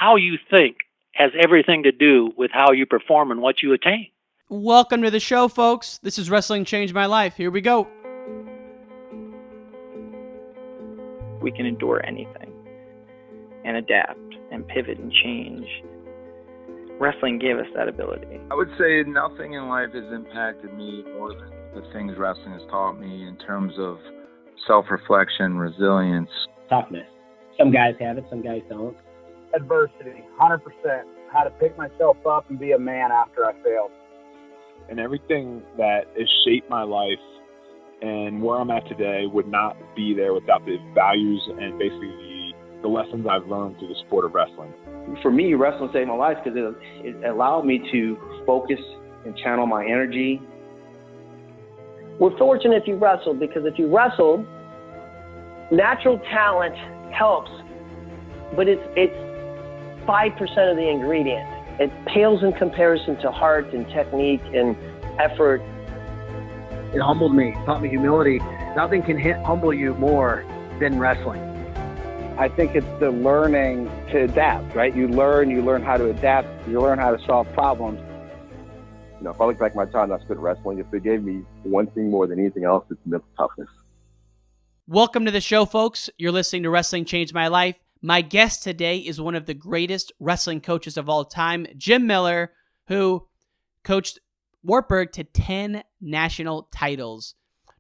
how you think has everything to do with how you perform and what you attain. Welcome to the show, folks. This is Wrestling Changed My Life. Here we go. We can endure anything and adapt and pivot and change. Wrestling gave us that ability. I would say nothing in life has impacted me more than the things wrestling has taught me in terms of self-reflection, resilience. Toughness. Some guys have it, some guys don't. Adversity, 100%. How to pick myself up and be a man after I failed. And everything that has shaped my life and where I'm at today would not be there without the values and basically the lessons I've learned through the sport of wrestling. For me, wrestling saved my life because it allowed me to focus and channel my energy. We're fortunate if you wrestled, because if you wrestled, natural talent helps, but it's 5% of the ingredient. It pales in comparison to heart and technique and effort. It humbled me, taught me humility. Nothing can humble you more than wrestling. I think it's the learning to adapt, right? You learn how to adapt, you learn how to solve problems. You know, if I look back at my time I spent wrestling, if it gave me one thing more than anything else, it's mental toughness. Welcome to the show, folks. You're listening to Wrestling Changed My Life. My guest today is one of the greatest wrestling coaches of all time, Jim Miller, who coached Wartburg to 10 national titles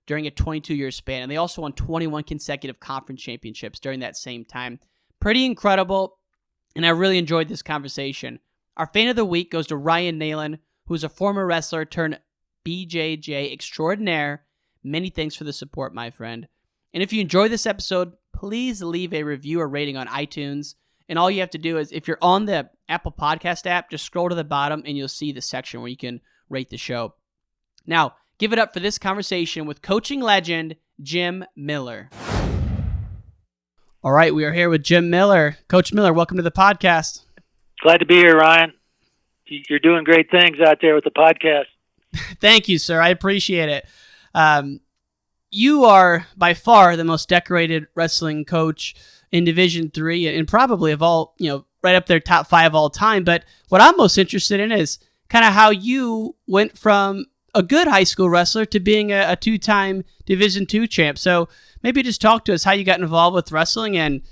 during a 22-year span. And they also won 21 consecutive conference championships during that same time. Pretty incredible, and I really enjoyed this conversation. Our fan of the week goes to Ryan Nalen, who's a former wrestler turned BJJ extraordinaire. Many thanks for the support, my friend. And if you enjoyed this episode, please leave a review or rating on iTunes. And all you have to do is, if you're on the Apple Podcast app, just scroll to the bottom and you'll see the section where you can rate the show. Now, give it up for this conversation with coaching legend, Jim Miller. All right, we are here with Jim Miller. Coach Miller, welcome to the podcast. Glad to be here, Ryan. You're doing great things out there with the podcast. Thank you, sir. I appreciate it. You are by far the most decorated wrestling coach in Division III and probably of all, right up there, top 5 all time. But what I'm most interested in is kind of how you went from a good high school wrestler to being a 2-time Division II champ. So maybe just talk to us how you got involved with wrestling and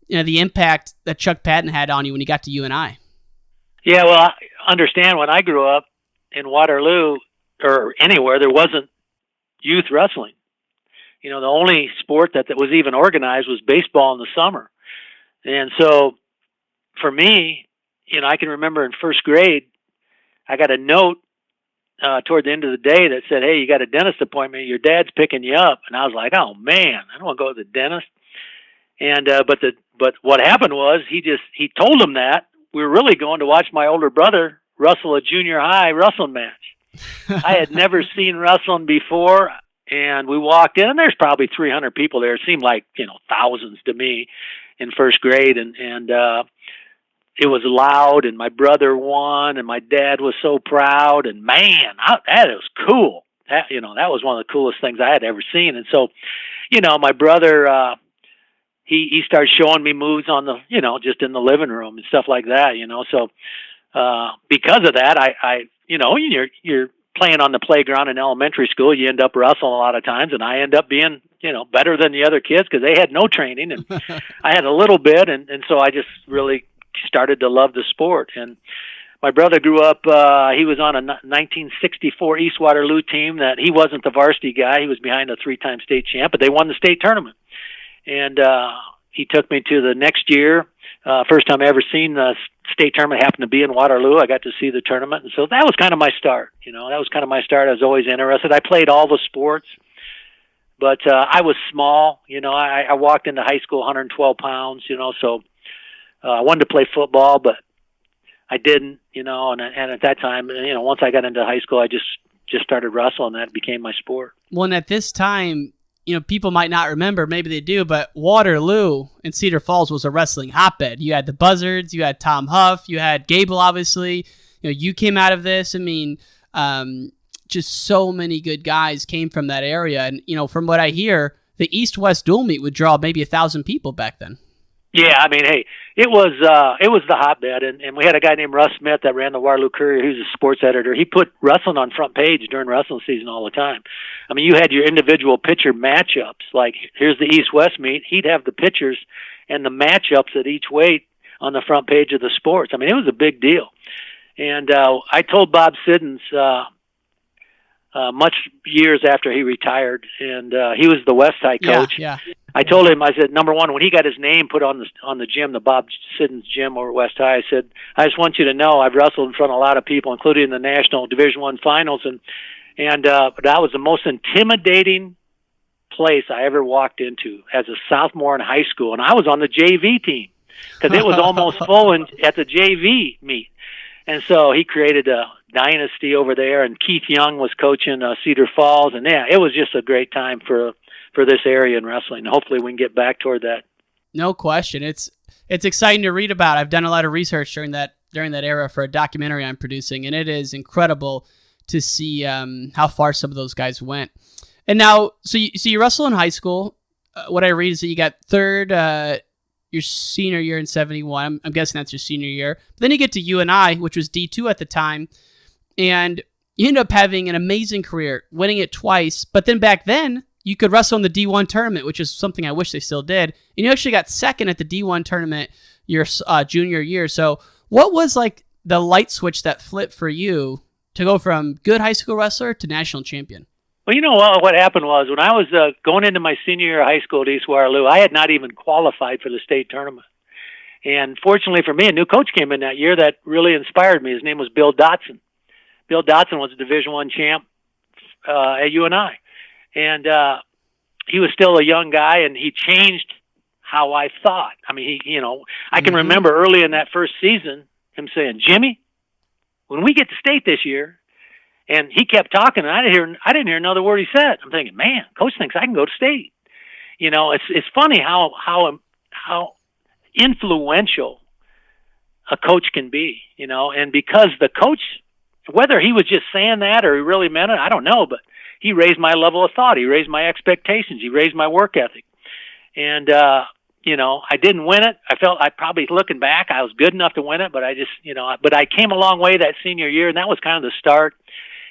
the impact that Chuck Patton had on you when he got to UNI. Yeah, well, I understand when I grew up in Waterloo or anywhere, there wasn't youth wrestling. The only sport that was even organized was baseball in the summer. And so for me, I can remember in first grade, I got a note toward the end of the day that said, "Hey, you got a dentist appointment. Your dad's picking you up." And I was like, "Oh man, I don't want to go to the dentist." And but what happened was he told him that we were really going to watch my older brother wrestle a junior high wrestling match. I had never seen wrestling before. And we walked in, and there's probably 300 people there. It seemed like, thousands to me in first grade. And it was loud, and my brother won, and my dad was so proud. And, man, that was cool. That was one of the coolest things I had ever seen. And so, my brother, he started showing me moves on the, just in the living room and stuff like that, So because of that, I you're playing on the playground in elementary school, you end up wrestling a lot of times, and I end up being, better than the other kids because they had no training, and I had a little bit, and so I just really started to love the sport. And my brother grew up, he was on a 1964 East Waterloo team that he wasn't the varsity guy. He was behind a 3-time state champ, but they won the state tournament. And he took me to the next year. First time I ever seen the state tournament happened to be in Waterloo. I got to see the tournament. And so that was kind of my start. That was kind of my start. I was always interested. I played all the sports, but I was small. I walked into high school 112 pounds, so I wanted to play football, but I didn't, and at that time, once I got into high school, I just started wrestling. That became my sport. Well, and at this time, people might not remember, maybe they do, but Waterloo and Cedar Falls was a wrestling hotbed. You had the Buzzards, you had Tom Huff, you had Gable, obviously. You came out of this. I mean, just so many good guys came from that area. And, from what I hear, the East-West dual meet would draw maybe 1,000 people back then. Yeah, I mean, hey, it was the hotbed, and we had a guy named Russ Smith that ran the Waterloo Courier. He was a sports editor. He put wrestling on front page during wrestling season all the time. I mean, you had your individual pitcher matchups. Like, here's the East-West meet. He'd have the pitchers and the matchups at each weight on the front page of the sports. I mean, it was a big deal. And I told Bob Siddons much years after he retired, and he was the West High coach. Yeah. I told him, I said, number one, when he got his name put on the gym, the Bob Siddons gym over at West High, I said, I just want you to know I've wrestled in front of a lot of people, including the National Division I finals, and that was the most intimidating place I ever walked into as a sophomore in high school, and I was on the JV team because it was almost full at the JV meet. And so he created a dynasty over there, and Keith Young was coaching Cedar Falls, and yeah, it was just a great time for this area in wrestling. Hopefully we can get back toward that. No question. It's exciting to read about. I've done a lot of research during that era for a documentary I'm producing, and it is incredible to see how far some of those guys went. And now, so you wrestle in high school. What I read is that you got third your senior year in 71. I'm guessing that's your senior year. But then you get to UNI, which was D2 at the time, and you end up having an amazing career, winning it twice. But then back then, you could wrestle in the D1 tournament, which is something I wish they still did. And you actually got second at the D1 tournament your junior year. So what was like the light switch that flipped for you to go from good high school wrestler to national champion? Well, you know what happened was when I was going into my senior year of high school at East Waterloo, I had not even qualified for the state tournament. And fortunately for me, a new coach came in that year that really inspired me. His name was Bill Dotson. Bill Dotson was a Division I champ at UNI. And he was still a young guy, and he changed how I thought. I mean, I can remember early in that first season him saying, "Jimmy, when we get to state this year," and he kept talking, and I didn't hear another word he said. I'm thinking, man, coach thinks I can go to state. It's funny how influential a coach can be, and because the coach, whether he was just saying that or he really meant it, I don't know, but he raised my level of thought. He raised my expectations. He raised my work ethic. And, I didn't win it. I probably looking back, I was good enough to win it, but I just, but I came a long way that senior year, and that was kind of the start.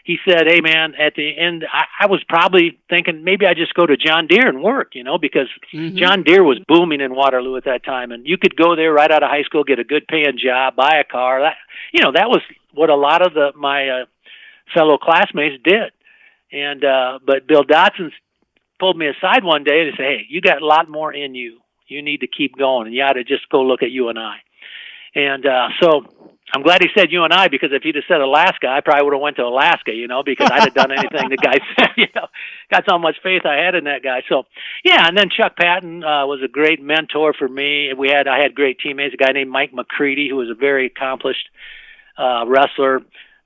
He said, hey, man, at the end, I was probably thinking maybe I just go to John Deere and work, because John Deere was booming in Waterloo at that time. And you could go there right out of high school, get a good paying job, buy a car. That was what a lot of my fellow classmates did. And but Bill Dotson pulled me aside one day and said, hey, you got a lot more in you. You need to keep going, and you ought to just go look at UNI. And so I'm glad he said UNI, because if he'd have said Alaska, I probably would have went to Alaska, because I'd have done anything the guy said, That's how much faith I had in that guy. So, yeah, and then Chuck Patton was a great mentor for me. I had great teammates, a guy named Mike McCready, who was a very accomplished wrestler,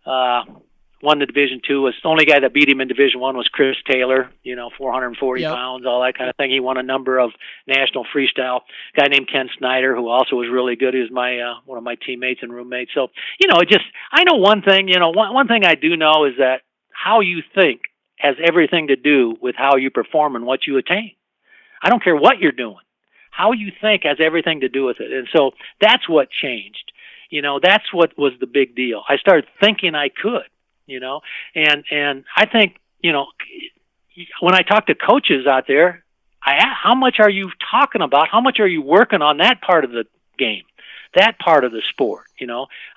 won the Division II. Was the only guy that beat him in Division I was Chris Taylor, 440 pounds, all that kind of thing. He won a number of national freestyle. A guy named Ken Snyder, who also was really good. He was my one of my teammates and roommates. So, I know one thing, one thing I do know is that how you think has everything to do with how you perform and what you attain. I don't care what you're doing. How you think has everything to do with it. And so that's what changed. That's what was the big deal. I started thinking I could. And I think, when I talk to coaches out there, I ask, how much are you talking about? How much are you working on that part of the game, that part of the sport?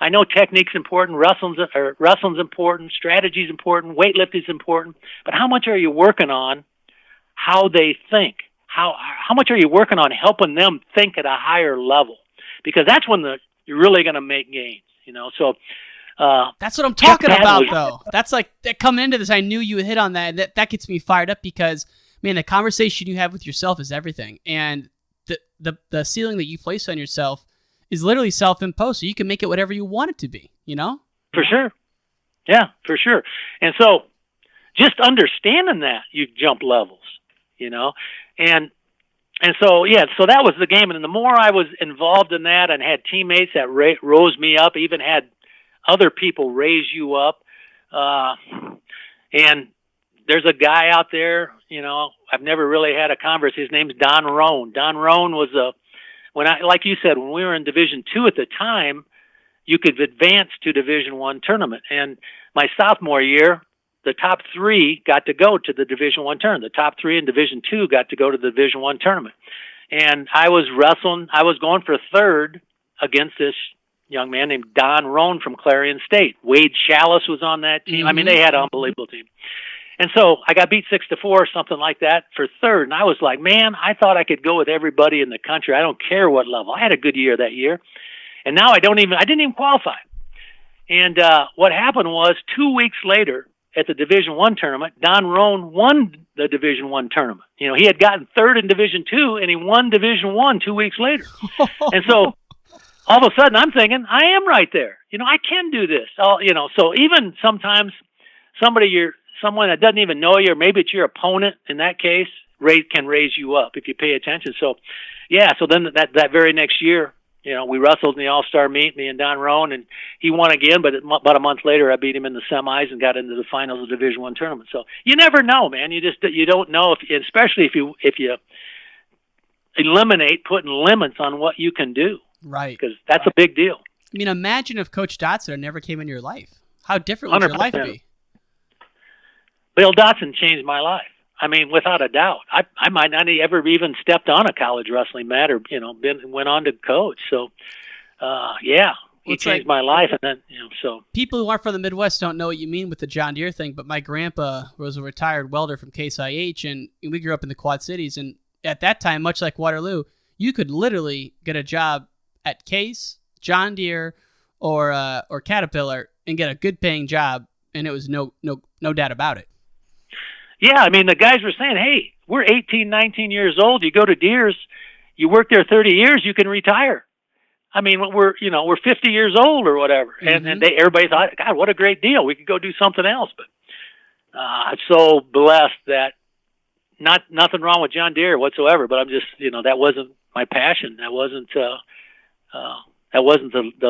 I know technique's important, wrestling's important, strategy's important, weightlifting's important, but how much are you working on how they think? How much are you working on helping them think at a higher level? Because that's when you're really going to make gains, So, that's what I'm talking about, though. That's like that coming into this. I knew you would hit on that. That gets me fired up because, man, the conversation you have with yourself is everything, and the ceiling that you place on yourself is literally self-imposed. So you can make it whatever you want it to be. For sure, yeah, for sure. And so, just understanding that you jump levels, and so so that was the game. And the more I was involved in that, and had teammates that rose me up, even had other people raise you up. And there's a guy out there, I've never really had a converse. His name's Don Roan. Don Roan was like you said, when we were in Division II at the time, you could advance to Division I tournament. And my sophomore year, the top 3 got to go to the Division I tournament. The top 3 in Division II got to go to the Division I tournament. And I was wrestling. I was going for third against this young man named Don Roan from Clarion State. Wade Chalice was on that team. I mean, they had an unbelievable team. And so I got beat 6-4, something like that, for third. And I was like, man, I thought I could go with everybody in the country. I don't care what level. I had a good year that year. And now I didn't even qualify. And what happened was 2 weeks later at the Division I tournament, Don Roan won the Division I tournament. You know, he had gotten third in Division II, and he won Division I 2 weeks later. And so all of a sudden I'm thinking, I am right there. You know, I can do this. You know, so even sometimes someone that doesn't even know you, or maybe it's your opponent in that case, can raise you up if you pay attention. So, yeah, so then that very next year, you know, we wrestled in the All-Star meet, me and Don Roan, and he won again, but about a month later I beat him in the semis and got into the finals of the Division I tournament. So you never know, man. You don't know, especially if you eliminate putting limits on what you can do. Right. Because that's a big deal. I mean, imagine if Coach Dotson never came into your life. How different would 100%. Your life be? Bill Dotson changed my life. I mean, without a doubt. I might not have ever even stepped on a college wrestling mat or, you know, went on to coach. So, yeah, he changed my life. And then, you know, so. People who aren't from the Midwest don't know what you mean with the John Deere thing, but my grandpa was a retired welder from Case IH, and we grew up in the Quad Cities. And at that time, much like Waterloo, you could literally get a job at Case, John Deere, or Caterpillar and get a good paying job, and it was no doubt about it. Yeah, I mean, the guys were saying, hey, we're 18, 19 years old. You go to Deere's, you work there 30 years, you can retire. I mean, we're 50 years old or whatever. Mm-hmm. And everybody thought, God, what a great deal. We could go do something else. But I'm so blessed that nothing wrong with John Deere whatsoever, but I'm just, you know, that wasn't my passion. That wasn't the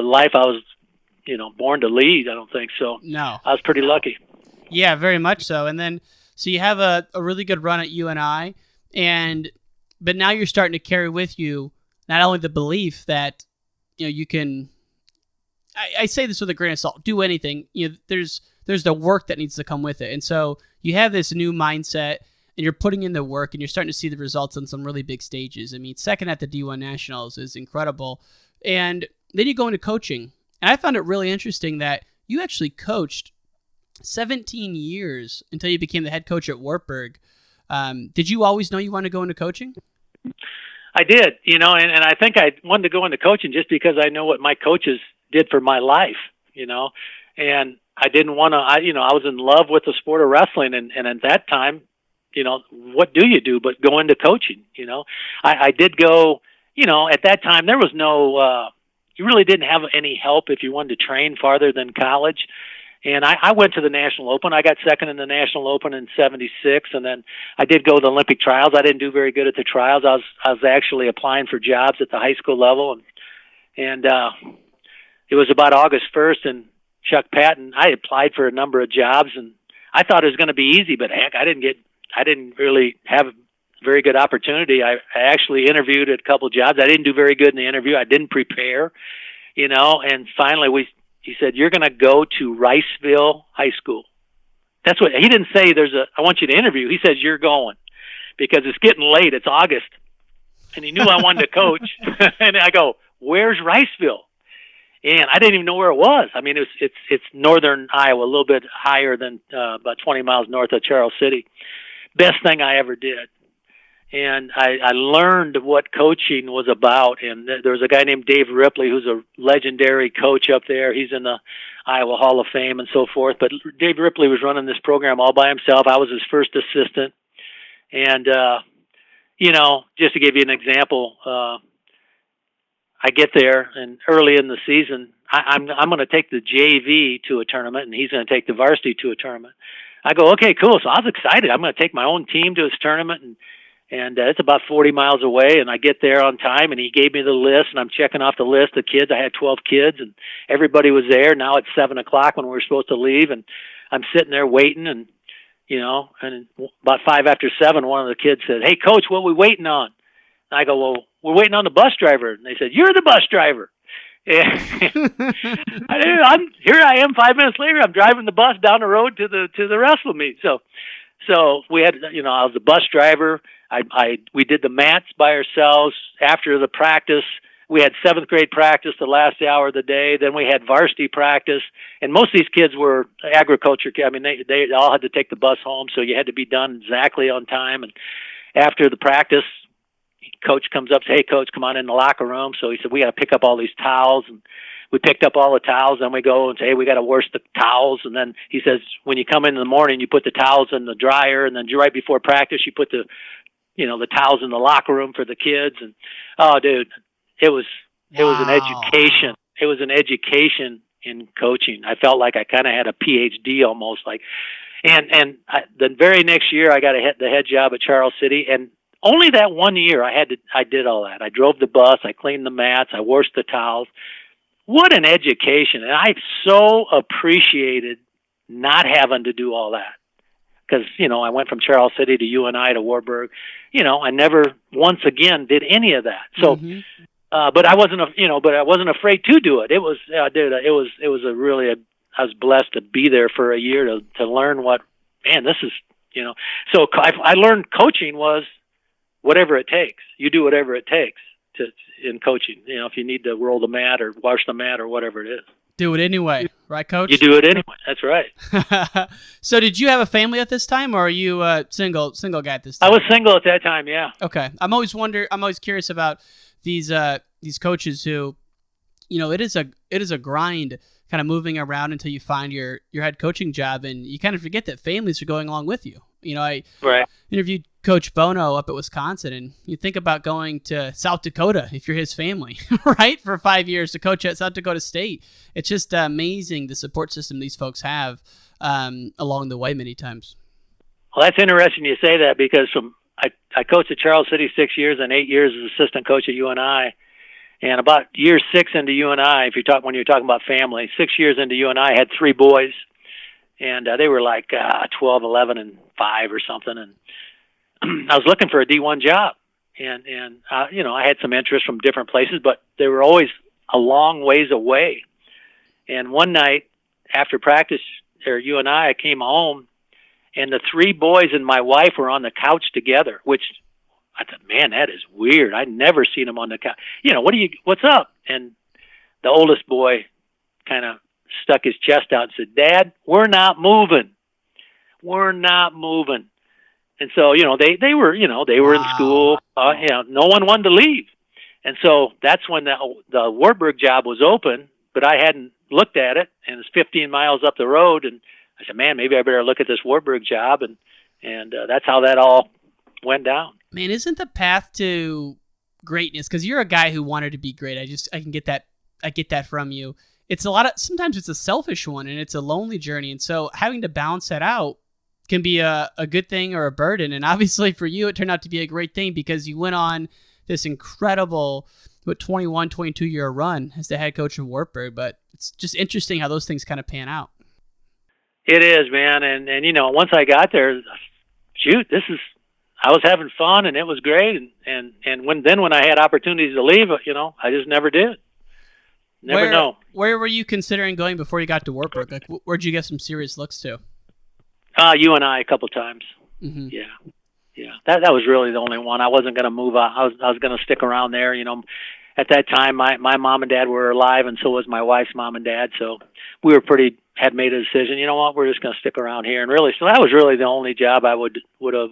life I was, you know, born to lead, I don't think. So no. I was pretty lucky. Yeah, very much so. And then, so you have a really good run at UNI, but now you're starting to carry with you not only the belief that, you know, you can, I say this with a grain of salt, do anything. You know, there's the work that needs to come with it. And so you have this new mindset, and you're putting in the work, and you're starting to see the results on some really big stages. I mean, second at the D1 Nationals is incredible. And then you go into coaching. And I found it really interesting that you actually coached 17 years until you became the head coach at Wartburg. Did you always know you wanted to go into coaching? I did, you know, and I think I wanted to go into coaching just because I know what my coaches did for my life, you know, and I didn't want to, I was in love with the sport of wrestling, and at that time, you know, what do you do but go into coaching, you know? I did go, you know, at that time there was no, you really didn't have any help if you wanted to train farther than college. And I went to the National Open. I got second in the National Open in '76, and then I did go to the Olympic trials. I didn't do very good at the trials. I was actually applying for jobs at the high school level, and it was about August 1st, and Chuck Patton, I applied for a number of jobs, and I thought it was going to be easy, but heck, I didn't really have a very good opportunity. I actually interviewed at a couple of jobs. I didn't do very good in the interview. I didn't prepare, you know, and finally he said, you're going to go to Riceville High School. That's what he didn't say. I want you to interview. He says, you're going because it's getting late. It's August. And he knew I wanted to coach. And I go, where's Riceville? And I didn't even know where it was. I mean, it's northern Iowa, a little bit higher than about 20 miles north of Charles City. Best thing I ever did. And I learned what coaching was about. And there was a guy named Dave Ripley, who's a legendary coach up there. He's in the Iowa Hall of Fame and so forth. But Dave Ripley was running this program all by himself. I was his first assistant. And, you know, just to give you an example, I get there, and early in the season, I'm going to take the JV to a tournament, and he's going to take the varsity to a tournament. I go, okay, cool. So I was excited. I'm going to take my own team to his tournament, and it's about 40 miles away, and I get there on time, and he gave me the list, and I'm checking off the list of kids. I had 12 kids, and everybody was there. Now it's 7 o'clock when we were supposed to leave, and I'm sitting there waiting, and, you know, and about 5 after 7, one of the kids said, hey, Coach, what are we waiting on? I go, well, we're waiting on the bus driver. And they said, you're the bus driver. And here I am 5 minutes later. I'm driving the bus down the road to the wrestle meet. So we had, I was the bus driver. We did the mats by ourselves after the practice. We had 7th grade practice the last hour of the day. Then we had varsity practice. And most of these kids were agriculture kids. I mean, they all had to take the bus home, so you had to be done exactly on time. And after the practice, coach comes up and says, hey, coach, come on in the locker room. So he said, we got to pick up all these towels. And we picked up all the towels. Then we go and say, hey, we got to wash the towels. And then he says, when you come in the morning, you put the towels in the dryer. And then right before practice, you put the towels in the locker room for the kids. And, oh, dude, it was an education. It was an education in coaching. I felt like I kind of had a PhD almost. The very next year, I got the head job at Charles City. And only that 1 year I did all that. I drove the bus, I cleaned the mats, I washed the towels. What an education. And I so appreciated not having to do all that. Because, I went from Charles City to UNI to Wartburg. I never once again did any of that. So, but I wasn't afraid to do it. It was, I was blessed to be there for a year to learn this is, So I learned coaching was whatever it takes. You do whatever it takes in coaching. If you need to roll the mat or wash the mat or whatever it is. Do it anyway, right, Coach? You do it anyway. That's right. So did you have a family at this time, or are you a single guy at this time? I was single at that time, yeah. Okay. I'm always curious about these coaches who, it is a grind kind of moving around until you find your head coaching job, and you kind of forget that families are going along with you. I interviewed Coach Bono up at Wisconsin, and you think about going to South Dakota if you're his family, right, for 5 years to coach at South Dakota State. It's just amazing the support system these folks have along the way many times. Well, that's interesting you say that, because I coached at Charles City 6 years and 8 years as assistant coach at UNI. And about year 6 into UNI, when you're talking about family, 6 years into UNI, I had 3 boys. And they were like 12, 11, and 5 or something. And I was looking for a D1 job. And I had some interest from different places, but they were always a long ways away. And one night after practice or UNI, I came home, and the 3 boys and my wife were on the couch together, which I thought, man, that is weird. I'd never seen them on the couch. What's up? And the oldest boy kind of stuck his chest out and said, Dad, we're not moving. We're not moving. And so, they were in school. No one wanted to leave. And so that's when the Wartburg job was open, but I hadn't looked at it, and it's 15 miles up the road. And I said, man, maybe I better look at this Wartburg job. And that's how that all went down. Man, isn't the path to greatness, because you're a guy who wanted to be great. I can get that. I get that from you. Sometimes it's a selfish one, and it's a lonely journey. And so having to balance that out can be a good thing or a burden. And obviously for you, it turned out to be a great thing, because you went on this incredible 21, 22-year run as the head coach of Wartburg. But it's just interesting how those things kind of pan out. It is, man. And once I got there, I was having fun, and it was great. And when I had opportunities to leave, I just never did. Never know. Where were you considering going before you got to Wartburg? Like, where'd you get some serious looks to? UNI a couple times. Mm-hmm. Yeah. That was really the only one. I wasn't going to move out. I was going to stick around there. At that time, my mom and dad were alive, and so was my wife's mom and dad. So we had made a decision. You know what? We're just going to stick around here. And really, so that was really the only job I would have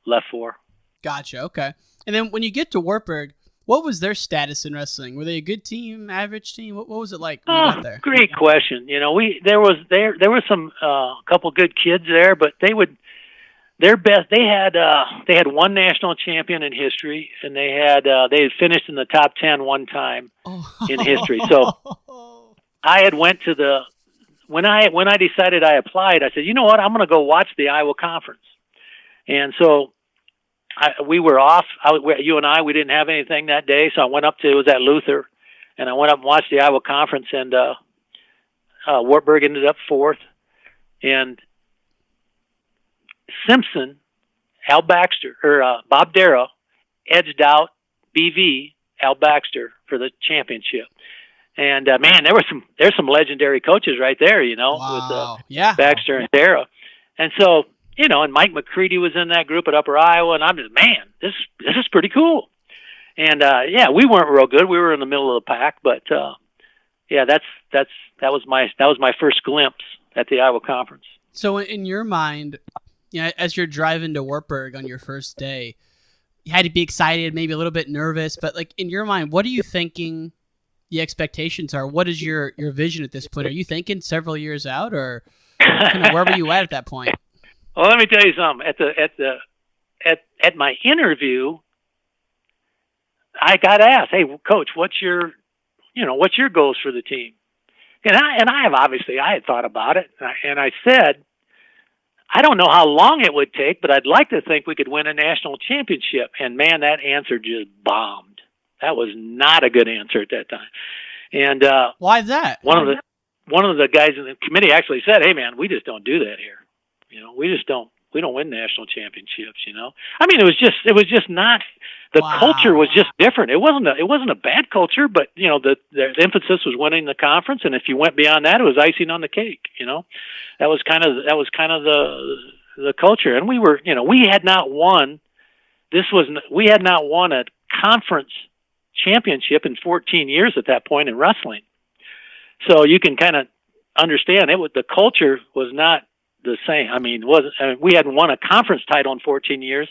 left for. Gotcha. Okay. And then when you get to Wartburg, what was their status in wrestling? Were they a good team, average team? What was it like when you got there? Great question. There was some couple good kids there, but they had one national champion in history, and they had finished in the top 10 one time in history. So I had went to when I decided I applied, I said, you know what, I'm going to go watch the Iowa Conference. And so we were off. You and I, we didn't have anything that day, so I went up to, it was at Luther, and I went up and watched the Iowa Conference, and Wartburg ended up 4th. And Simpson, Al Baxter, or Bob Darrow, edged out BV, Al Baxter, for the championship. And man, there's some legendary coaches right there, Wow. with Baxter and Deere. And so, and Mike McCready was in that group at Upper Iowa, and I'm just, man, this is pretty cool. And we weren't real good. We were in the middle of the pack, but that was my first glimpse at the Iowa Conference. So in your mind, as you're driving to Wartburg on your first day, you had to be excited, maybe a little bit nervous, but like in your mind, what are you thinking the expectations are? What is your vision at this point? Are you thinking several years out, or kind of where were you at that point? Well, let me tell you something. At my interview, I got asked, "Hey, Coach, what's your goals for the team?" And I had thought about it, and I said, I don't know how long it would take, but I'd like to think we could win a national championship. And man, that answer just bombed. That was not a good answer at that time. And why is that? One of the guys in the committee actually said, "Hey, man, we just don't do that here. We don't win national championships. I mean, it was just not. The culture was just different. It wasn't a bad culture, but the emphasis was winning the conference, and if you went beyond that, it was icing on the cake. That was kind of the culture, and we had not won. We had not won a conference championship in 14 years at that point in wrestling. So you can kind of understand the culture was not the same. I mean, we hadn't won a conference title in 14 years.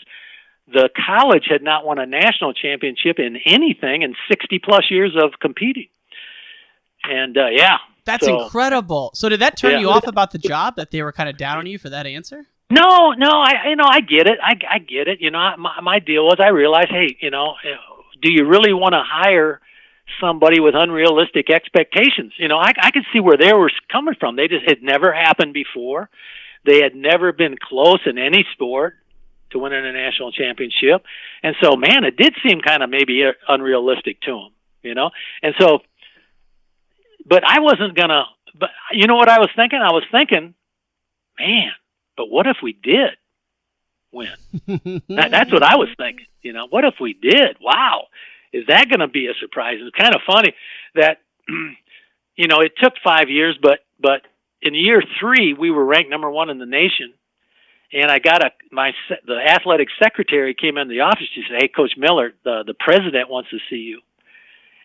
The college had not won a national championship in anything in 60 plus years of competing. And that's incredible. So did that turn you off about the job, that they were kind of down on you for that answer? No, I get it. I get it. My deal was, I realized, hey, do you really want to hire somebody with unrealistic expectations? I could see where they were coming from. They just had never happened before. They had never been close in any sport to winning a national championship. And so, man, it did seem kind of maybe unrealistic to them, And so, but I wasn't gonna, but you know what I was thinking? I was thinking, man, but what if we did win? That's what I was thinking, what if we did? Wow. Is that going to be a surprise? It's kind of funny that, it took 5 years, but in year 3, we were ranked number 1 in the nation. And I got the athletic secretary came in the office. She said, "Hey, Coach Miller, the president wants to see you."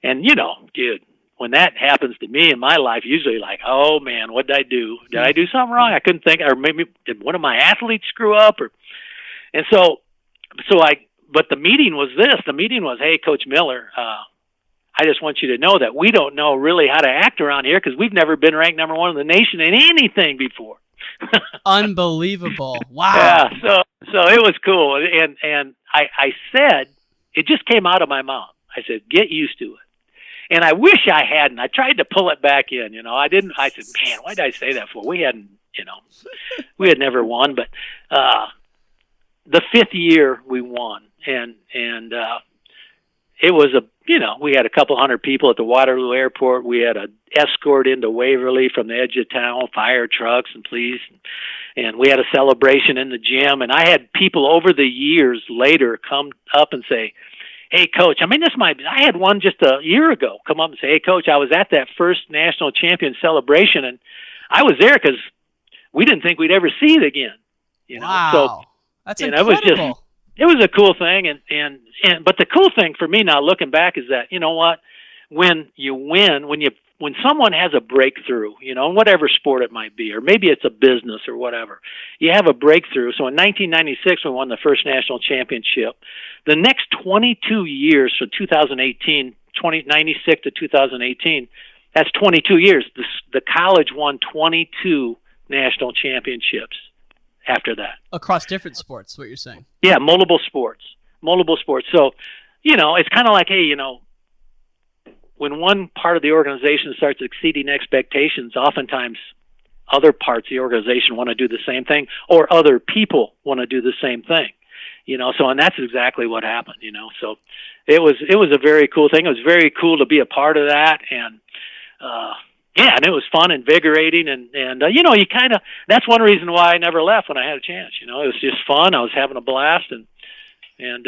And, dude, when that happens to me in my life, usually like, oh man, what did I do? Did I do something wrong? I couldn't think, or maybe did one of my athletes screw up? But the meeting was this. The meeting was, "Hey, Coach Miller, I just want you to know that we don't know really how to act around here because we've never been ranked number 1 in the nation in anything before." Unbelievable. Wow. Yeah, so it was cool. And I said, it just came out of my mouth. I said, "Get used to it." And I wish I hadn't. I tried to pull it back in, I didn't. I said, "Man, why did I say that for?" We hadn't, we had never won, but the 5th year we won. And it was we had a couple hundred people at the Waterloo airport. We had an escort into Waverly from the edge of town, fire trucks and police. And we had a celebration in the gym. And I had people over the years later come up and say, "Hey, Coach," I had one just a year ago come up and say, "Hey, Coach, I was at that first national champion celebration, and I was there because we didn't think we'd ever see it again." Wow. So, that's incredible. It was a cool thing, but the cool thing for me now looking back is that, what, when you win, when someone has a breakthrough, in whatever sport it might be, or maybe it's a business or whatever, you have a breakthrough. So in 1996, we won the first national championship. The next 22 years, so 1996 to 2018, that's 22 years. The college won 22 national championships after that. Across different sports, what you're saying. Yeah, multiple sports. So, it's kind of like, hey, when one part of the organization starts exceeding expectations, oftentimes other parts of the organization want to do the same thing, or other people want to do the same thing, so, and that's exactly what happened, so it was a very cool thing. It was very cool to be a part of that. And, and it was fun, invigorating, and you kind of, that's one reason why I never left when I had a chance. It was just fun. I was having a blast, and and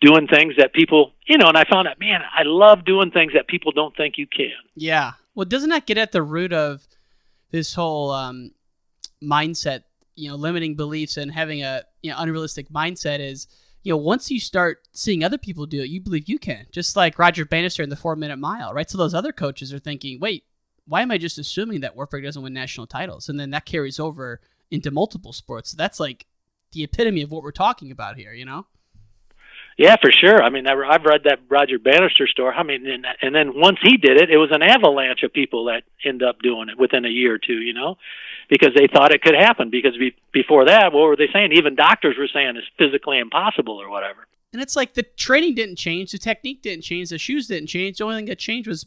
doing things that people, and I found out, man, I love doing things that people don't think you can. Yeah. Well, doesn't that get at the root of this whole mindset, limiting beliefs and having a unrealistic mindset is, once you start seeing other people do it, you believe you can. Just like Roger Bannister in the 4-minute mile, right? So those other coaches are thinking, wait, why am I just assuming that Wartburg doesn't win national titles? And then that carries over into multiple sports. So that's like the epitome of what we're talking about here, Yeah, for sure. I mean, I've read that Roger Bannister story. I mean, and then once he did it, it was an avalanche of people that end up doing it within a year or two, because they thought it could happen. Because before that, what were they saying? Even doctors were saying it's physically impossible or whatever. And it's like the training didn't change, the technique didn't change, the shoes didn't change. The only thing that changed was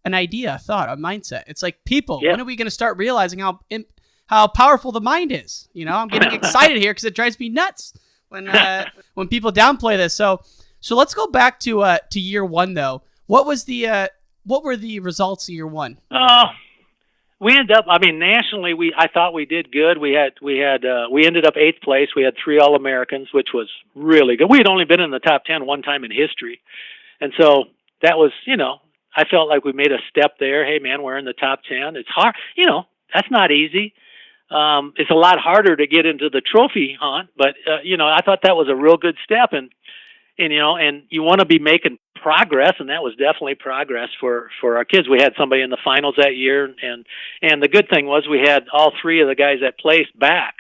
an idea, a thought, a mindset. It's like, people, when are we going to start realizing how powerful the mind is? I'm getting excited here because it drives me nuts when people downplay this. So let's go back to year one though. What were the results of year one? We ended up, nationally, I thought we did good. We ended up 8th place. We had 3 All-Americans, which was really good. We had only been in the top 10 one time in history. And so that was, I felt like we made a step there. Hey man, we're in the top 10. It's hard, that's not easy. It's a lot harder to get into the trophy hunt, but I thought that was a real good step, and you want to be making progress, and that was definitely progress for our kids. We had somebody in the finals that year, and the good thing was we had all 3 of the guys that placed back,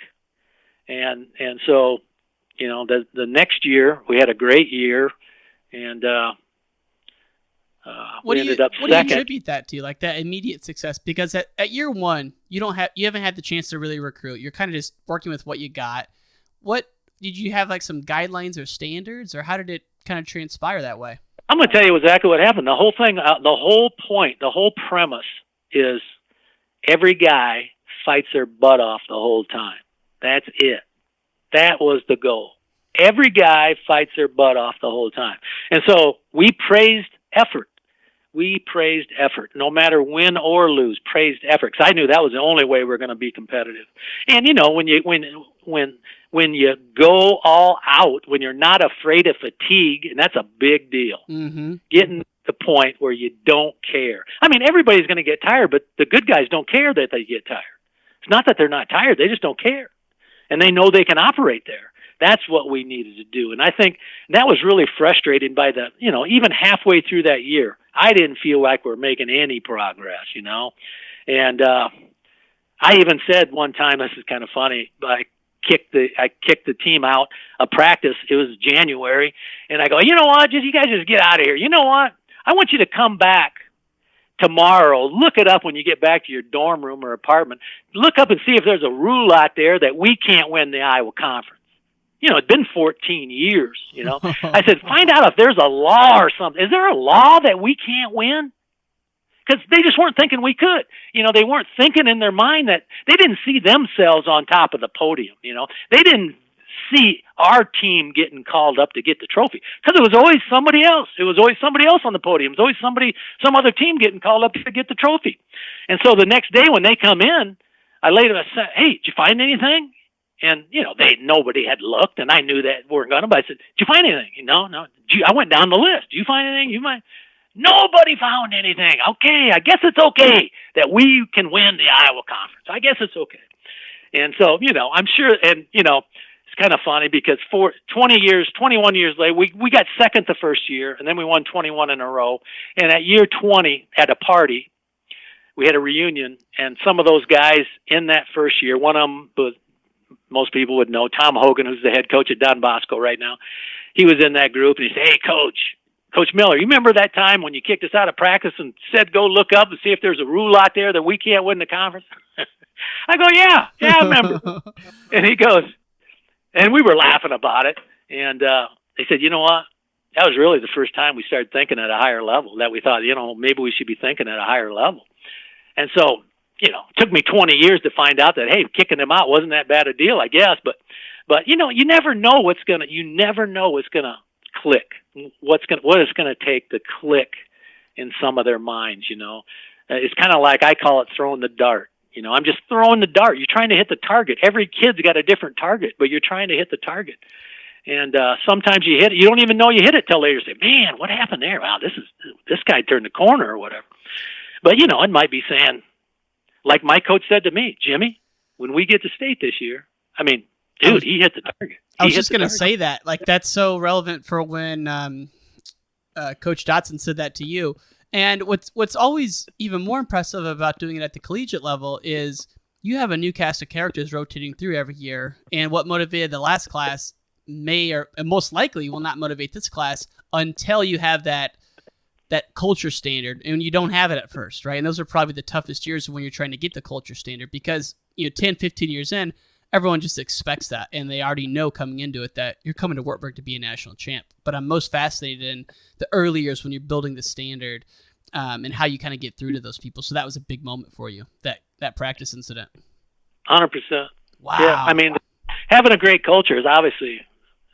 and so the next year we had a great year, and we ended up second. What do you attribute that to, like that immediate success? Because at year one, you haven't had the chance to really recruit. You're kind of just working with what you got. What did you have, like some guidelines or standards, or how did it kind of transpire that way? I'm going to tell you exactly what happened. The whole thing, the whole point, the whole premise is every guy fights their butt off the whole time. That's it. That was the goal. Every guy fights their butt off the whole time. And so we praised effort. We praised effort, no matter win or lose. Praised effort, because I knew that was the only way we were going to be competitive. And when you go all out, when you're not afraid of fatigue, and that's a big deal. Mm-hmm. Getting to the point where you don't care. Everybody's going to get tired, but the good guys don't care that they get tired. It's not that they're not tired; they just don't care, and they know they can operate there. That's what we needed to do. And I think that was really frustrating by even halfway through that year, I didn't feel like we're making any progress, And I even said one time, this is kind of funny, but I kicked the team out of practice. It was January. And I go, you know what? You guys just get out of here. You know what? I want you to come back tomorrow. Look it up when you get back to your dorm room or apartment. Look up and see if there's a rule out there that we can't win the Iowa Conference. It'd been 14 years, I said, find out if there's a law or something. Is there a law that we can't win? Because they just weren't thinking we could. They weren't thinking in their mind that they didn't see themselves on top of the podium. They didn't see our team getting called up to get the trophy, because it was always somebody else. It was always somebody else on the podium. It was always some other team getting called up to get the trophy. And so the next day when they come in, I laid them, I said, hey, did you find anything? And, nobody had looked, and I knew that weren't going to, but I said, did you find anything? No. I went down the list. Did you find anything? Nobody found anything. Okay, I guess it's okay that we can win the Iowa Conference. I guess it's okay. And so, I'm sure, and, it's kind of funny because 21 years later, we got second the first year, and then we won 21 in a row. And at year 20, at a party, we had a reunion, and some of those guys in that first year, one of them was, most people would know, Tom Hogan, who's the head coach at Don Bosco right now. He was in that group, and he said, hey, Coach Miller, you remember that time when you kicked us out of practice and said go look up and see if there's a rule out there that we can't win the conference? I go, yeah, I remember. And he goes, and we were laughing about it, and they said, you know what? That was really the first time we started thinking at a higher level, that we thought, maybe we should be thinking at a higher level. And so, it took me 20 years to find out that, hey, kicking them out wasn't that bad a deal, I guess. But you never know what's gonna click. What it's gonna take to click in some of their minds. It's kind of like, I call it throwing the dart. I'm just throwing the dart. You're trying to hit the target. Every kid's got a different target, but you're trying to hit the target. And sometimes you hit it, you don't even know you hit it till later. Say, man, what happened there? Wow, this guy turned the corner or whatever. But it might be saying, like my coach said to me, Jimmy, when we get to state this year, I mean, dude, he hit the target. I was just going to say that. Like, that's so relevant for when Coach Dotson said that to you. And what's always even more impressive about doing it at the collegiate level is you have a new cast of characters rotating through every year. And what motivated the last class may or most likely will not motivate this class until you have that culture standard, and you don't have it at first, right? And those are probably the toughest years when you're trying to get the culture standard, because 10, 15 years in, everyone just expects that, and they already know coming into it that you're coming to Wartburg to be a national champ. But I'm most fascinated in the early years when you're building the standard, and how you kind of get through to those people. So that was a big moment for you, that practice incident. 100%. Wow. Yeah, I mean, having a great culture is obviously,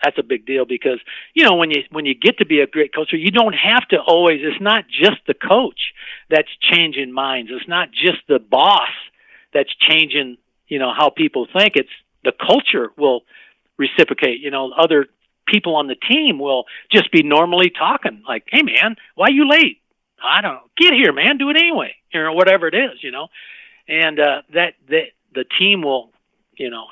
that's a big deal, because when you get to be a great coach, you don't have to always. It's not just the coach that's changing minds. It's not just the boss that's changing how people think. It's the culture will reciprocate. Other people on the team will just be normally talking like, "Hey man, why are you late? I don't know. Get here, man. Do it anyway," or whatever it is. And that the team will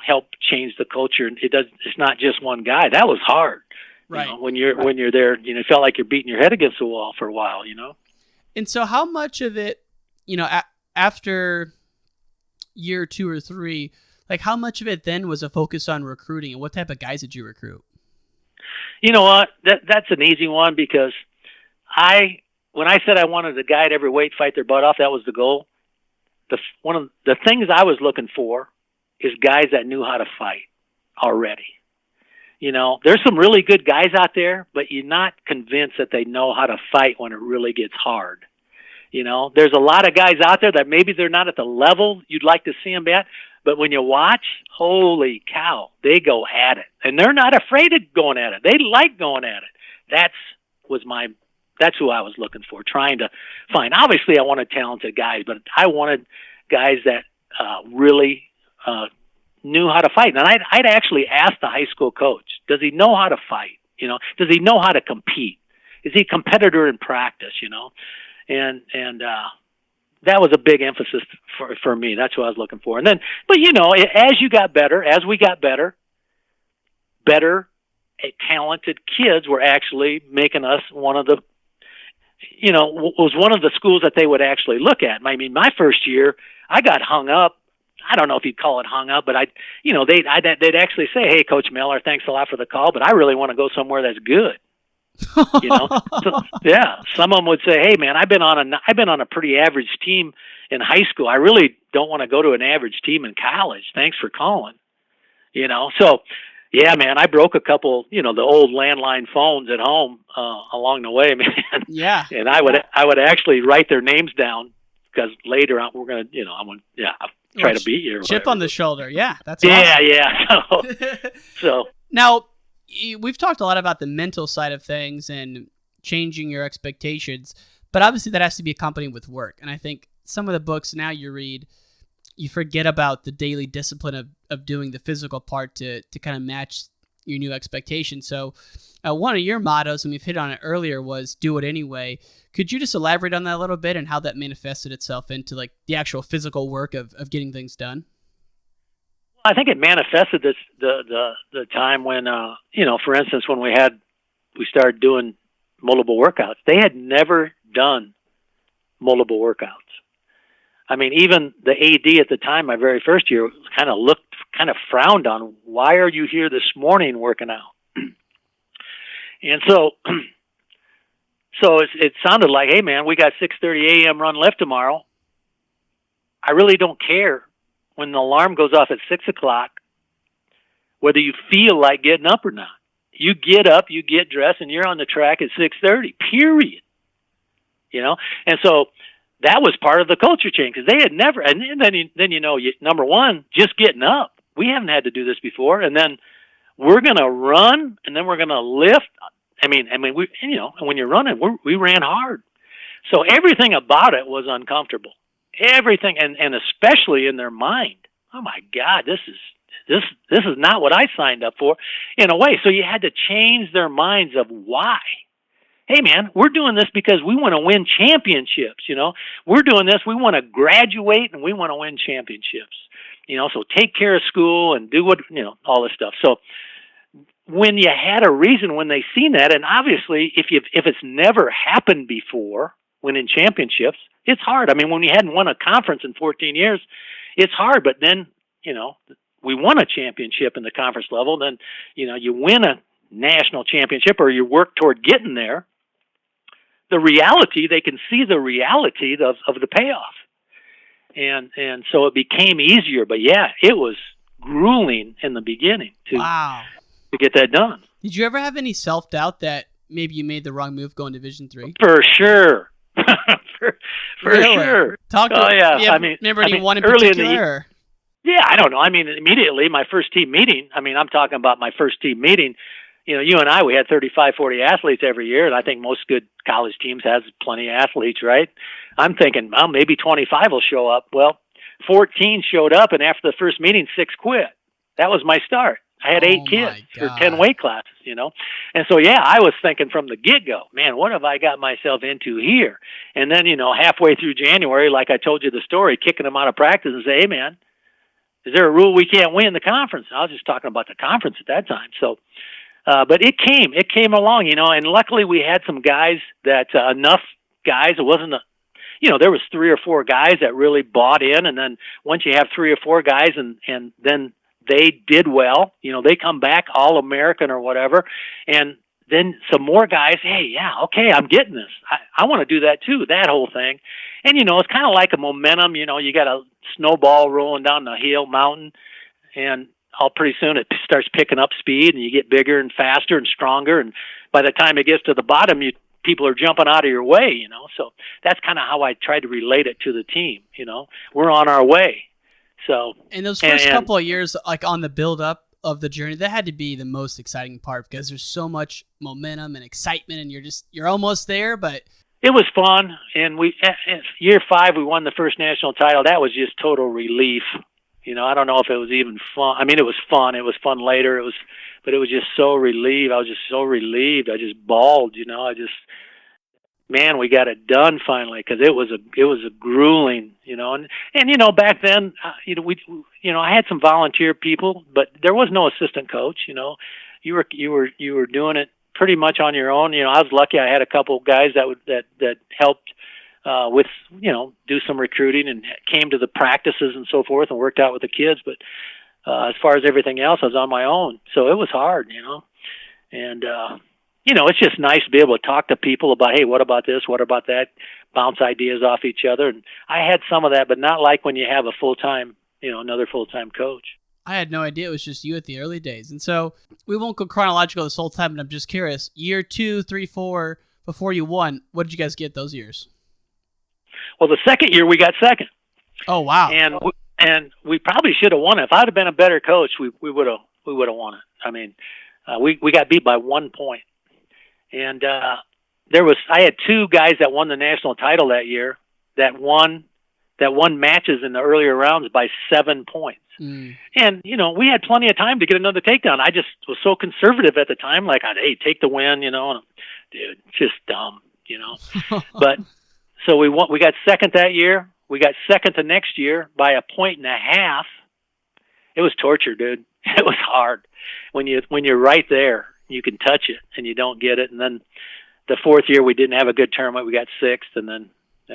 help change the culture. It's not just one guy. That was hard. Right. When you're there, it felt like you're beating your head against the wall for a while, And so how much of it, after year 2 or 3, like how much of it then was a focus on recruiting, and what type of guys did you recruit? You know what? That's an easy one, because when I said I wanted a guy at every weight fight their butt off, that was the goal. One of the things I was looking for is guys that knew how to fight already. There's some really good guys out there, but you're not convinced that they know how to fight when it really gets hard. There's a lot of guys out there that maybe they're not at the level you'd like to see them at, but when you watch, holy cow, they go at it. And they're not afraid of going at it. They like going at it. That's who I was looking for, trying to find. Obviously, I wanted talented guys, but I wanted guys that really knew how to fight. And I'd actually ask the high school coach, does he know how to fight? Does he know how to compete? Is he a competitor in practice? And that was a big emphasis for me. That's what I was looking for. And then, but as we got better, talented kids were actually making us one of the schools that they would actually look at. I mean, my first year, I got hung up. I don't know if you'd call it hung up, but they'd actually say, "Hey, Coach Miller, thanks a lot for the call, but I really want to go somewhere that's good." So, yeah, some of them would say, "Hey, man, I've been on a pretty average team in high school. I really don't want to go to an average team in college. Thanks for calling." So yeah, man, I broke a couple, the old landline phones at home along the way, man. Yeah. And I would actually write their names down, because later on we're gonna, I'll try to beat you. Chip on the shoulder. Yeah, that's awesome. Yeah. So now we've talked a lot about the mental side of things and changing your expectations, but obviously that has to be accompanied with work. And I think some of the books now you read, you forget about the daily discipline of doing the physical part to kind of match your new expectations. So one of your mottos, and we've hit on it earlier, was do it anyway. Could you just elaborate on that a little bit and how that manifested itself into like the actual physical work of getting things done? I think it manifested the time when, for instance, when we started doing multiple workouts. They had never done multiple workouts. I mean, even the AD at the time, my very first year, kind of frowned on, "Why are you here this morning working out?" And so it sounded like, "Hey man, we got 6:30 a.m. run left tomorrow. I really don't care when the alarm goes off at 6:00, whether you feel like getting up or not. You get up, you get dressed, and you're on the track at 6:30, period." And so that was part of the culture change, because they had never, and then number one, just getting up. We haven't had to do this before, and then we're going to run, and then we're going to lift. I mean, we, when you're running, we ran hard. So everything about it was uncomfortable. Everything, and especially in their mind. Oh my God, this this is not what I signed up for in a way. So you had to change their minds of why. Hey man, we're doing this because we want to win championships, We're doing this, we want to graduate and we want to win championships. So take care of school and do all this stuff. So when you had a reason, when they seen that, and obviously if it's never happened before, winning championships, it's hard. I mean, when you hadn't won a conference in 14 years, it's hard. But then, we won a championship in the conference level. Then, you win a national championship or you work toward getting there. The reality, they can see the reality of the payoff. And so it became easier. But yeah, it was grueling in the beginning to get that done. Did you ever have any self-doubt that maybe you made the wrong move going to Division III? For sure. for really? Sure. Talk to yeah. Remember anyone in particular? Yeah, I don't know. I mean, immediately my first team meeting, I'm talking about my first team meeting. You and I, we had 35, 40 athletes every year, and I think most good college teams has plenty of athletes, right? I'm thinking, well, maybe 25 will show up. Well, 14 showed up, and after the first meeting, 6 quit. That was my start. I had 8 kids for 10 weight classes, And so, yeah, I was thinking from the get-go, man, what have I got myself into here? And then, halfway through January, like I told you the story, kicking them out of practice and say, hey, man, is there a rule we can't win the conference? I was just talking about the conference at that time. So, but it came along, and luckily we had some guys enough guys, it wasn't there was 3 or 4 guys that really bought in. And then once you have 3 or 4 guys and then they did well, they come back All-American or whatever. And then some more guys, hey, yeah, okay, I'm getting this. I want to do that too, that whole thing. And, it's kind of like a momentum, you got a snowball rolling down the hill mountain, and all pretty soon it starts picking up speed, and you get bigger and faster and stronger. And by the time it gets to the bottom, people are jumping out of your way, So that's kind of how I tried to relate it to the team, We're on our way. So, and those first couple of years, like on the build up of the journey, that had to be the most exciting part because there's so much momentum and excitement, and you're almost there. But it was fun, and year 5 we won the first national title. That was just total relief. I don't know if it was even fun. I mean, it was fun. It was fun later. But it was just so relieved. I was just so relieved. I just bawled. Man, we got it done finally, because it was a grueling, and back then, I had some volunteer people, but there was no assistant coach. You were doing it pretty much on your own. I was lucky. I had a couple of guys that helped with do some recruiting and came to the practices and so forth and worked out with the kids. But as far as everything else, I was on my own, so it was hard, and. It's just nice to be able to talk to people about, hey, what about this? What about that? Bounce ideas off each other. And I had some of that, but not like when you have a full-time, another full-time coach. I had no idea it was just you at the early days. And so we won't go chronological this whole time, but I'm just curious. Year 2, 3, 4, before you won, what did you guys get those years? Well, the second year we got second. Oh, wow. And we probably should have won it. If I'd have been a better coach, we would have won it. I mean, we got beat by 1 point. And I had 2 guys that won the national title that year that won matches in the earlier rounds by 7 points. And, we had plenty of time to get another takedown. I just was so conservative at the time, like, hey, take the win, and dude, just dumb, But so we got second that year. We got second the next year by 1.5 points. It was torture, dude. It was hard when you're right there. You can touch it and you don't get it. And then the 4th year we didn't have a good tournament. We got 6th, and then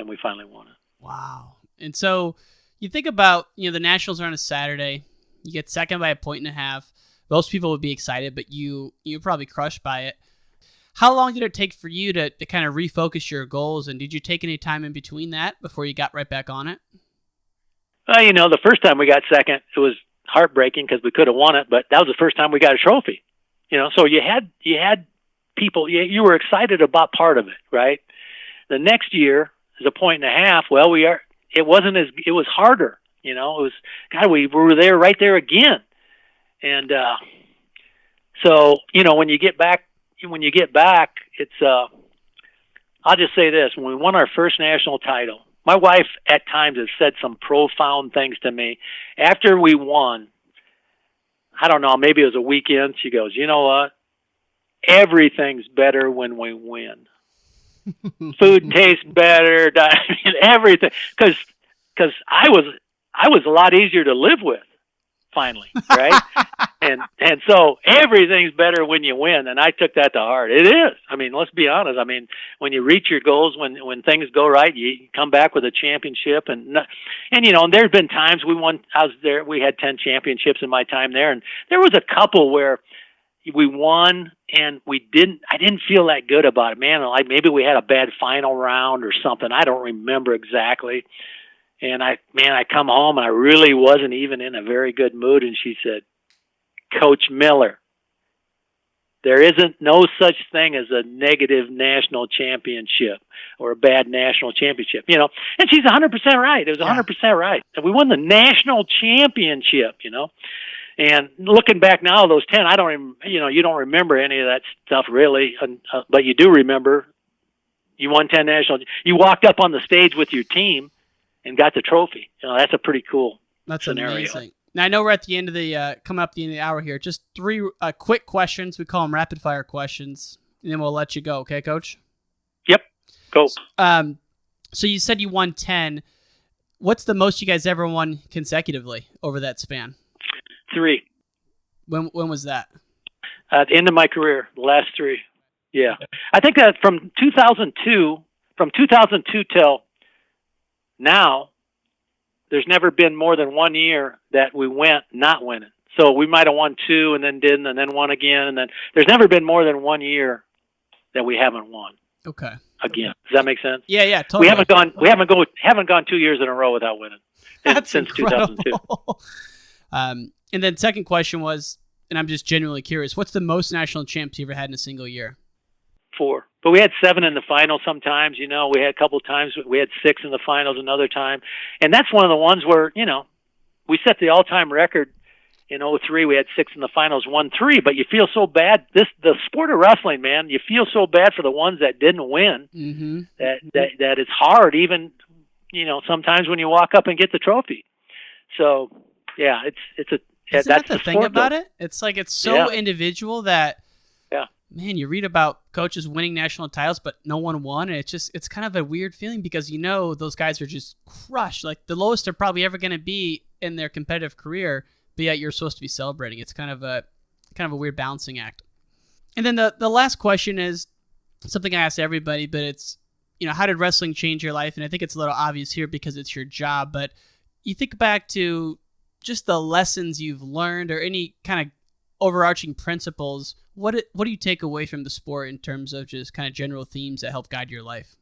we finally won it. Wow. And so you think about, the Nationals are on a Saturday. You get second by 1.5 points. Most people would be excited, but you're probably crushed by it. How long did it take for you to kind of refocus your goals? And did you take any time in between that before you got right back on it? Well, the first time we got second, it was heartbreaking because we could have won it, but that was the first time we got a trophy. So you had people, you were excited about part of it, right? The next year is 1.5 points. Well, it was harder, it was, God, we were there right there again. And, so, when you get back, it's, I'll just say this, when we won our first national title, my wife at times has said some profound things to me after we won. I don't know, maybe it was a weekend. She goes, you know what? Everything's better when we win. Food tastes better, everything. Because I was a lot easier to live with, finally, right? and so everything's better when you win, and I took that to heart. It is. I mean, let's be honest. I mean, when you reach your goals, when things go right, you come back with a championship, and you know, and there's been times we won. I was there. We had 10 championships in my time there, and there was a couple where we won and I didn't feel that good about it, man. Like maybe we had a bad final round or something. I don't remember exactly. And I come home and I really wasn't even in a very good mood. And she said, Coach Miller, there isn't no such thing as a negative national championship or a bad national championship, you know. And she's 100% right. It was 100% right. And we won the national championship, you know. And looking back now, those 10, you don't remember any of that stuff really, but you do remember you won 10 national. You walked up on the stage with your team and got the trophy. You know, that's a pretty cool scenario. Amazing. Now, I know we're at the end of coming up the end of the hour here. Just 3 quick questions. We call them rapid fire questions, and then we'll let you go. Okay, Coach? Yep. Go. So you said you won 10. What's the most you guys ever won consecutively over that span? 3. When was that? At the end of my career, the last 3. Yeah. I think that from 2002 till now, there's never been more than 1 year that we went not winning. So we might have won 2 and then didn't and then won again. And then there's never been more than 1 year that we haven't won. Okay. Again. Does that make sense? Yeah, totally. We haven't gone 2 years in a row without winning. That's since incredible. 2002. And then second question was, and I'm just genuinely curious, what's the most national champs you ever had in a single year? 4. But we had 7 in the finals sometimes, you know. We had a couple times, we had 6 in the finals another time. And that's one of the ones where, you know, we set the all-time record in 2003. We had 6 in the finals, won 3. But you feel so bad. The sport of wrestling, man, you feel so bad for the ones that didn't win that it's hard even, you know, sometimes when you walk up and get the trophy. So, yeah, Isn't that's that the thing about it? It's like it's so individual that, man, you read about coaches winning national titles, but no one won. And it's kind of a weird feeling because, you know, those guys are just crushed. Like the lowest they're probably ever going to be in their competitive career, but yet you're supposed to be celebrating. It's kind of a weird balancing act. And then the last question is something I ask everybody, but it's, you know, how did wrestling change your life? And I think it's a little obvious here because it's your job, but you think back to just the lessons you've learned or any kind of overarching principles. What do you take away from the sport in terms of just kind of general themes that help guide your life?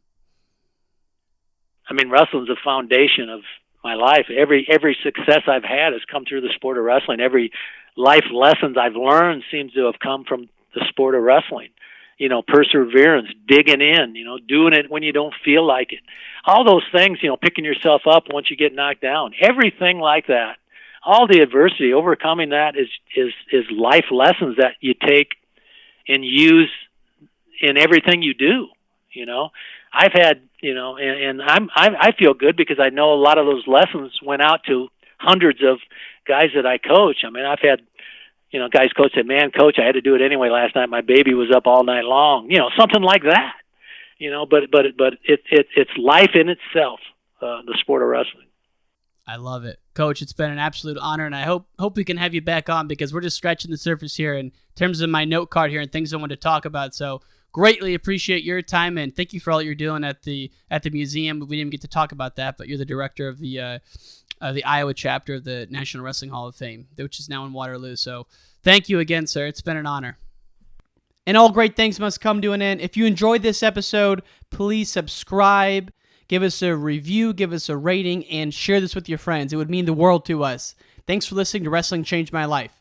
I mean, wrestling's the foundation of my life. Every success I've had has come through the sport of wrestling. Every life lessons I've learned seems to have come from the sport of wrestling. You know, perseverance, digging in, you know, doing it when you don't feel like it. All those things, you know, picking yourself up once you get knocked down. Everything like that. All the adversity, overcoming that is life lessons that you take and use in everything you do. You know, I've had, you know, and I feel good because I know a lot of those lessons went out to hundreds of guys that I coach. I mean, I've had, you know, guys coach said, man, coach, I had to do it anyway last night. My baby was up all night long, you know, something like that, you know, but it's life in itself, the sport of wrestling. I love it. Coach, it's been an absolute honor, and I hope we can have you back on because we're just scratching the surface here in terms of my note card here and things I want to talk about. So greatly appreciate your time, and thank you for all you're doing at the museum. We didn't get to talk about that, but you're the director of the Iowa chapter of the National Wrestling Hall of Fame, which is now in Waterloo. So thank you again, sir. It's been an honor. And all great things must come to an end. If you enjoyed this episode, please subscribe. Give us a review, give us a rating, and share this with your friends. It would mean the world to us. Thanks for listening to Wrestling Changed My Life.